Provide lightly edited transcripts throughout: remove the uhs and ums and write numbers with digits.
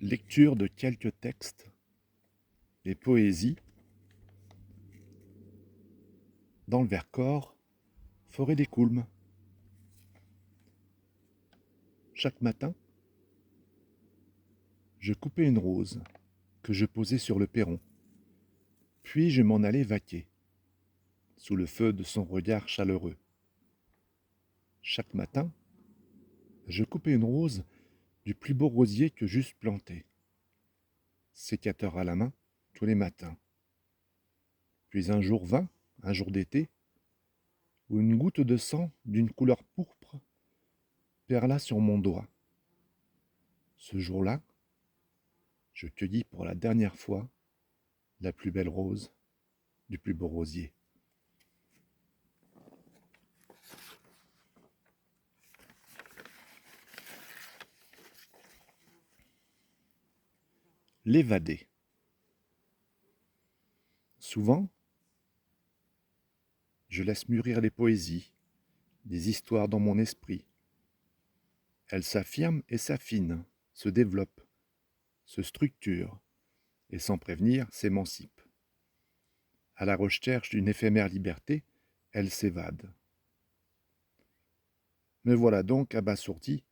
Lecture de quelques textes et poésies dans le Vercors, forêt des Coulmes. Chaque matin, je coupais une rose que je posais sur le perron, puis je m'en allais vaquer, sous le feu de son regard chaleureux. Chaque matin, je coupais une rose du plus beau rosier que j'eusse planté, sécateur à la main, tous les matins. Puis un jour vint, un jour d'été, où une goutte de sang d'une couleur pourpre perla sur mon doigt. Ce jour-là, je cueillis pour la dernière fois la plus belle rose du plus beau rosier. L'évadé. Souvent, je laisse mûrir les poésies, des histoires dans mon esprit. Elles s'affirment et s'affinent, se développent, se structurent, et sans prévenir, s'émancipent. À la recherche d'une éphémère liberté, elles s'évadent. Me voilà donc abasourdi,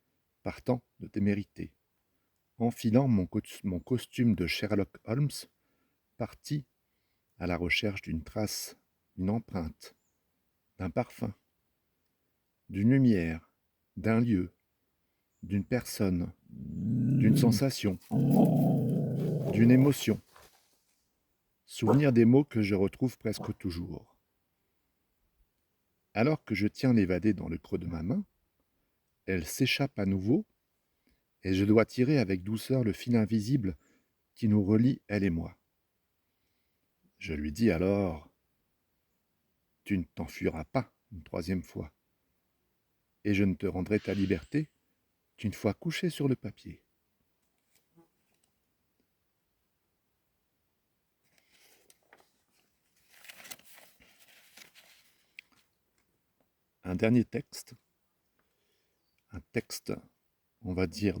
partant de témérité, enfilant mon costume de Sherlock Holmes, parti à la recherche d'une trace, d'une empreinte, d'un parfum, d'une lumière, d'un lieu, d'une personne, d'une sensation, d'une émotion. Souvenir des mots que je retrouve presque toujours. Alors que je tiens l'évadée dans le creux de ma main, elle s'échappe à nouveau, et je dois tirer avec douceur le fil invisible qui nous relie, elle et moi. Je lui dis alors, tu ne t'enfuiras pas une troisième fois, et je ne te rendrai ta liberté qu'une fois couché sur le papier. Un dernier texte, un texte, on va dire,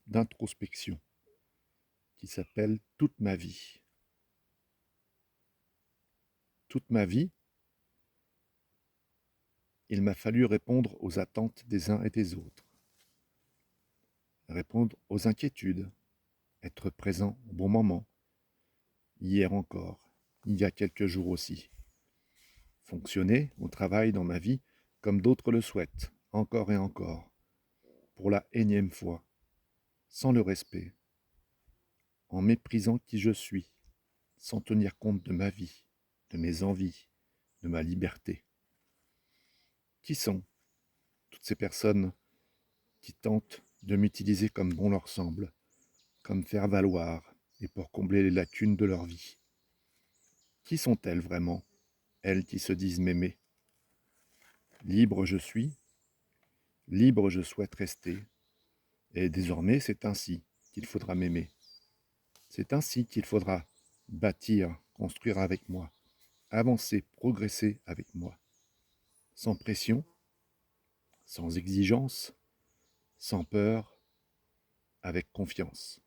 d'introspection, qui s'appelle « Toute ma vie ». Toute ma vie, il m'a fallu répondre aux attentes des uns et des autres, répondre aux inquiétudes, être présent au bon moment, hier encore, il y a quelques jours aussi. Fonctionner au travail dans ma vie comme d'autres le souhaitent, encore et encore, pour la énième fois, sans le respect, en méprisant qui je suis, sans tenir compte de ma vie, de mes envies, de ma liberté. Qui sont toutes ces personnes qui tentent de m'utiliser comme bon leur semble, comme faire valoir et pour combler les lacunes de leur vie? Qui sont-elles vraiment, elles qui se disent m'aimer? Libre je suis, libre je souhaite rester, et désormais c'est ainsi qu'il faudra m'aimer. C'est ainsi qu'il faudra bâtir, construire avec moi, avancer, progresser avec moi, sans pression, sans exigence, sans peur, avec confiance.